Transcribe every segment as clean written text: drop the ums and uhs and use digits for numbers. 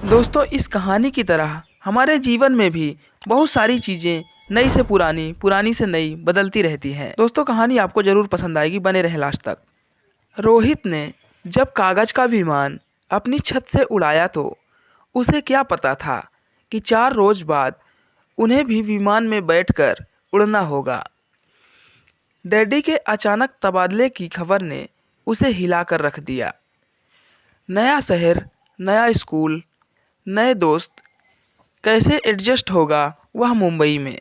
दोस्तों, इस कहानी की तरह हमारे जीवन में भी बहुत सारी चीज़ें नई से पुरानी, पुरानी से नई बदलती रहती हैं। दोस्तों, कहानी आपको ज़रूर पसंद आएगी, बने रहे लास्ट तक। रोहित ने जब कागज़ का विमान अपनी छत से उड़ाया तो उसे क्या पता था कि 4 रोज़ बाद उन्हें भी विमान में बैठकर उड़ना होगा। डैडी के अचानक तबादले की खबर ने उसे हिलाकर रख दिया। नया शहर, नया स्कूल, नए दोस्त, कैसे एडजस्ट होगा वह मुंबई में,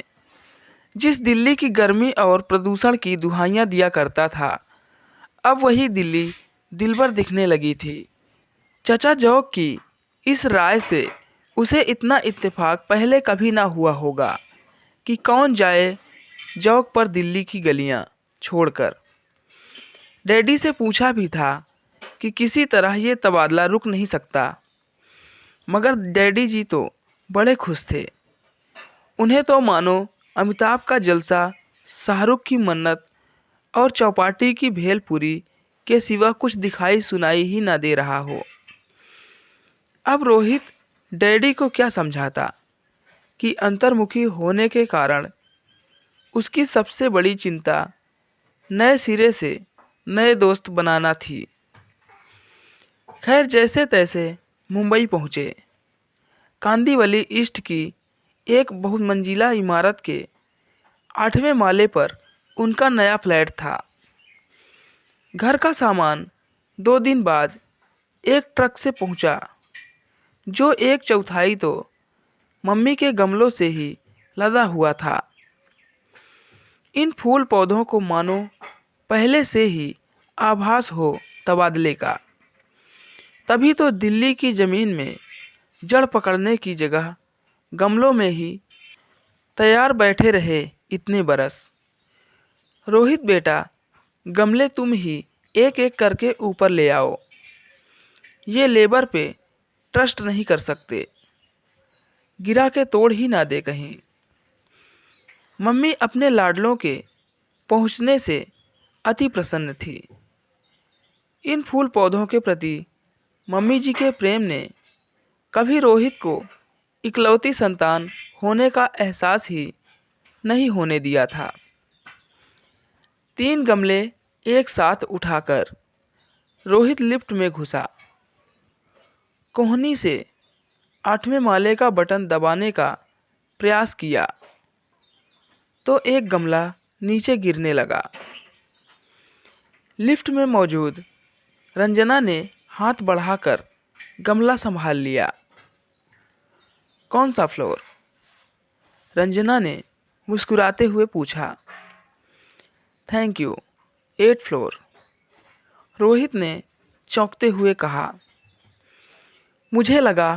जिस दिल्ली की गर्मी और प्रदूषण की दुहाइयाँ दिया करता था, अब वही दिल्ली दिलबर दिखने लगी थी। चचा जौक की इस राय से उसे इतना इत्तेफाक पहले कभी ना हुआ होगा कि कौन जाए जौक पर दिल्ली की गलियां छोड़कर। डैडी से पूछा भी था कि किसी तरह ये तबादला रुक नहीं सकता, मगर डैडी जी तो बड़े खुश थे। उन्हें तो मानो अमिताभ का जलसा, शाहरुख की मन्नत और चौपाटी की भेलपुरी के सिवा कुछ दिखाई सुनाई ही ना दे रहा हो। अब रोहित डैडी को क्या समझाता कि अंतर्मुखी होने के कारण उसकी सबसे बड़ी चिंता नए सिरे से नए दोस्त बनाना थी। खैर, जैसे तैसे मुंबई पहुँचे। कांदीवली ईस्ट की एक बहुमंजिला इमारत के 8वें माले पर उनका नया फ्लैट था। घर का सामान 2 दिन बाद एक ट्रक से पहुंचा, जो 1/4 तो मम्मी के गमलों से ही लदा हुआ था। इन फूल पौधों को मानो पहले से ही आभास हो तबादले का। तभी तो दिल्ली की ज़मीन में जड़ पकड़ने की जगह गमलों में ही तैयार बैठे रहे इतने बरस। रोहित बेटा, गमले तुम ही एक एक करके ऊपर ले आओ। ये लेबर पे ट्रस्ट नहीं कर सकते, गिरा के तोड़ ही ना दे कहीं। मम्मी अपने लाडलों के पहुंचने से अति प्रसन्न थी। इन फूल पौधों के प्रति मम्मी जी के प्रेम ने कभी रोहित को इकलौती संतान होने का एहसास ही नहीं होने दिया था। 3 गमले एक साथ उठाकर रोहित लिफ्ट में घुसा। कोहनी से 8वें माले का बटन दबाने का प्रयास किया तो एक गमला नीचे गिरने लगा। लिफ्ट में मौजूद रंजना ने हाथ बढ़ाकर गमला संभाल लिया। कौन सा फ्लोर? रंजना ने मुस्कुराते हुए पूछा। थैंक यू, 8 फ्लोर, रोहित ने चौंकते हुए कहा। मुझे लगा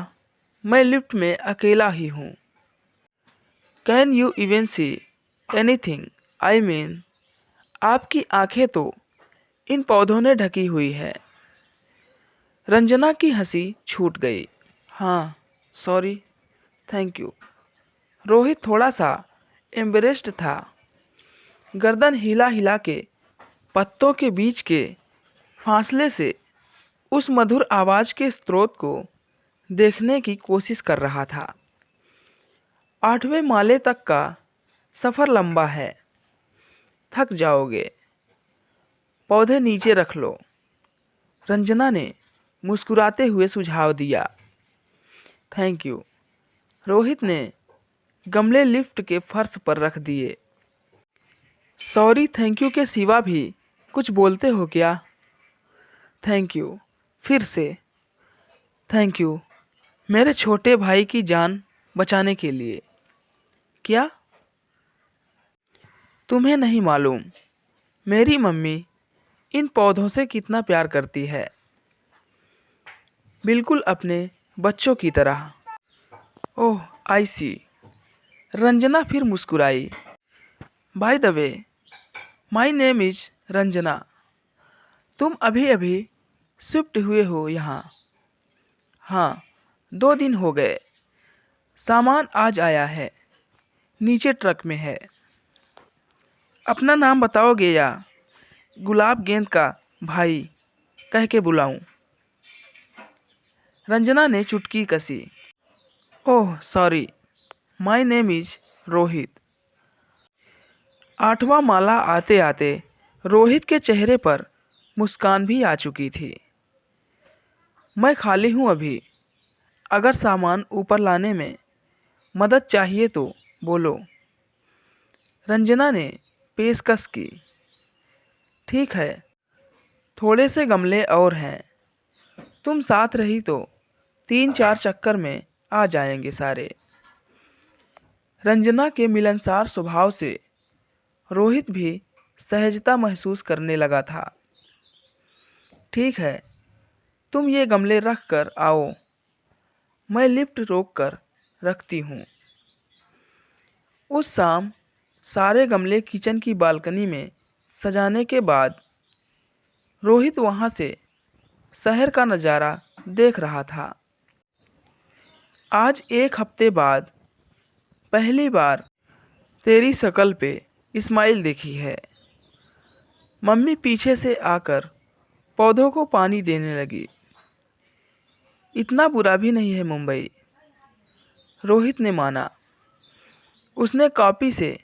मैं लिफ्ट में अकेला ही हूँ। Can you even see anything? I mean, आपकी आंखें तो इन पौधों ने ढकी हुई है। रंजना की हंसी छूट गई। हाँ, सॉरी, थैंक यू। रोहित थोड़ा सा एम्बेरेस्ड था। गर्दन हिला हिला के पत्तों के बीच के फासले से उस मधुर आवाज़ के स्रोत को देखने की कोशिश कर रहा था। 8वें माले तक का सफ़र लंबा है, थक जाओगे। पौधे नीचे रख लो, रंजना ने मुस्कुराते हुए सुझाव दिया। Thank you. रोहित ने गमले लिफ्ट के फर्श पर रख दिए। सॉरी थैंक यू के सिवा भी कुछ बोलते हो क्या? Thank you. फिर से थैंक यू, मेरे छोटे भाई की जान बचाने के लिए। क्या? तुम्हें नहीं मालूम मेरी मम्मी इन पौधों से कितना प्यार करती है, बिल्कुल अपने बच्चों की तरह। ओह, आई सी। रंजना फिर मुस्कुराई। By the way, my name is Ranjana. तुम अभी अभी शिफ्ट हुए हो यहाँ? हाँ, 2 दिन हो गए। सामान आज आया है, नीचे ट्रक में है। अपना नाम बताओगे या गुलाब गेंद का भाई कह के बुलाऊं? रंजना ने चुटकी कसी। Oh sorry, my name is Rohit. 8वां माला आते आते रोहित के चेहरे पर मुस्कान भी आ चुकी थी। मैं खाली हूँ अभी, अगर सामान ऊपर लाने में मदद चाहिए तो बोलो, रंजना ने पेशकश की। ठीक है, थोड़े से गमले और हैं, तुम साथ रही तो 3-4 चक्कर में आ जाएंगे सारे। रंजना के मिलनसार स्वभाव से रोहित भी सहजता महसूस करने लगा था। ठीक है, तुम ये गमले रख कर आओ, मैं लिफ्ट रोक कर रखती हूँ। उस शाम सारे गमले किचन की बालकनी में सजाने के बाद रोहित वहाँ से शहर का नज़ारा देख रहा था। आज 1 हफ्ते बाद पहली बार तेरी शक्ल पे स्माइल देखी है। मम्मी पीछे से आकर पौधों को पानी देने लगी। इतना बुरा भी नहीं है मुंबई, रोहित ने माना। उसने कॉपी से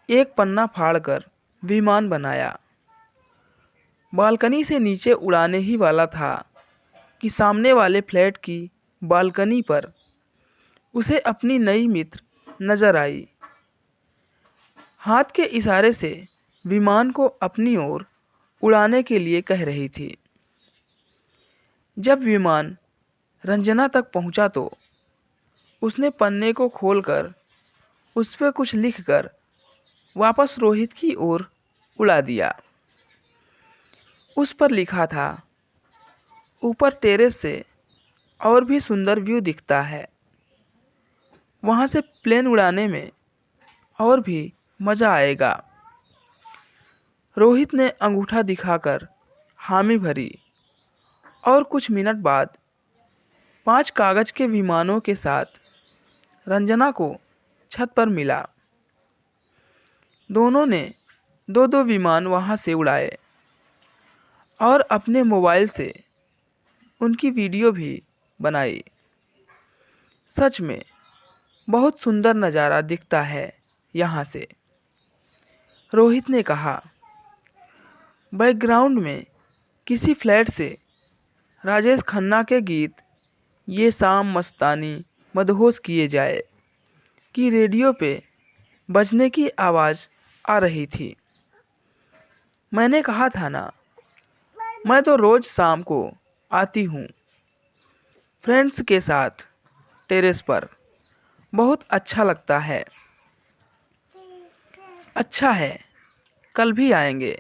एक पन्ना फाड़कर विमान बनाया। बालकनी से नीचे उड़ाने ही वाला था कि सामने वाले फ्लैट की बालकनी पर उसे अपनी नई मित्र नजर आई। हाथ के इशारे से विमान को अपनी ओर उड़ाने के लिए कह रही थी। जब विमान रंजना तक पहुंचा तो उसने पन्ने को खोलकर उस पर कुछ लिखकर वापस रोहित की ओर उड़ा दिया। उस पर लिखा था, ऊपर टेरेस से और भी सुंदर व्यू दिखता है, वहाँ से प्लेन उड़ाने में और भी मज़ा आएगा। रोहित ने अंगूठा दिखाकर हामी भरी और कुछ मिनट बाद 5 कागज़ के विमानों के साथ रंजना को छत पर मिला। दोनों ने 2-2 विमान वहाँ से उड़ाए और अपने मोबाइल से उनकी वीडियो भी बनाई। सच में बहुत सुंदर नज़ारा दिखता है यहाँ से, रोहित ने कहा। बैकग्राउंड में किसी फ्लैट से राजेश खन्ना के गीत ये शाम मस्तानी मदहोश किए जाए कि रेडियो पे बजने की आवाज़ आ रही थी। मैंने कहा था ना, मैं तो रोज़ शाम को आती हूँ फ्रेंड्स के साथ टेरेस पर, बहुत अच्छा लगता है। अच्छा है, कल भी आएंगे।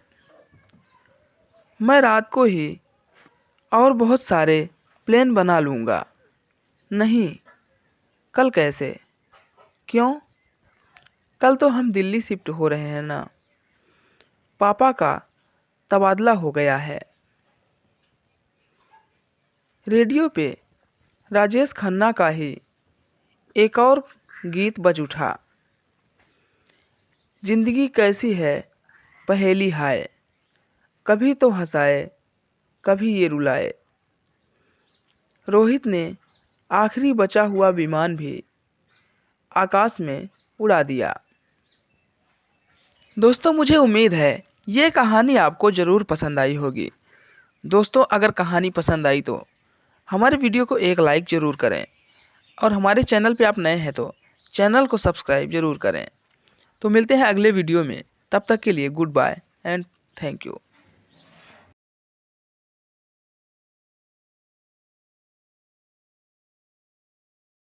मैं रात को ही और बहुत सारे प्लान बना लूँगा। नहीं, कल कैसे? क्यों? कल तो हम दिल्ली शिफ्ट हो रहे हैं ना, पापा का तबादला हो गया है। रेडियो पे राजेश खन्ना का ही एक और गीत बज उठा। जिंदगी कैसी है पहेली हाय, कभी तो हंसाए कभी ये रुलाए। रोहित ने आखिरी बचा हुआ विमान भी आकाश में उड़ा दिया। दोस्तों, मुझे उम्मीद है ये कहानी आपको ज़रूर पसंद आई होगी। दोस्तों, अगर कहानी पसंद आई तो हमारे वीडियो को एक लाइक ज़रूर करें और हमारे चैनल पे आप नए हैं तो चैनल को सब्सक्राइब ज़रूर करें। तो मिलते हैं अगले वीडियो में, तब तक के लिए goodbye and thank you.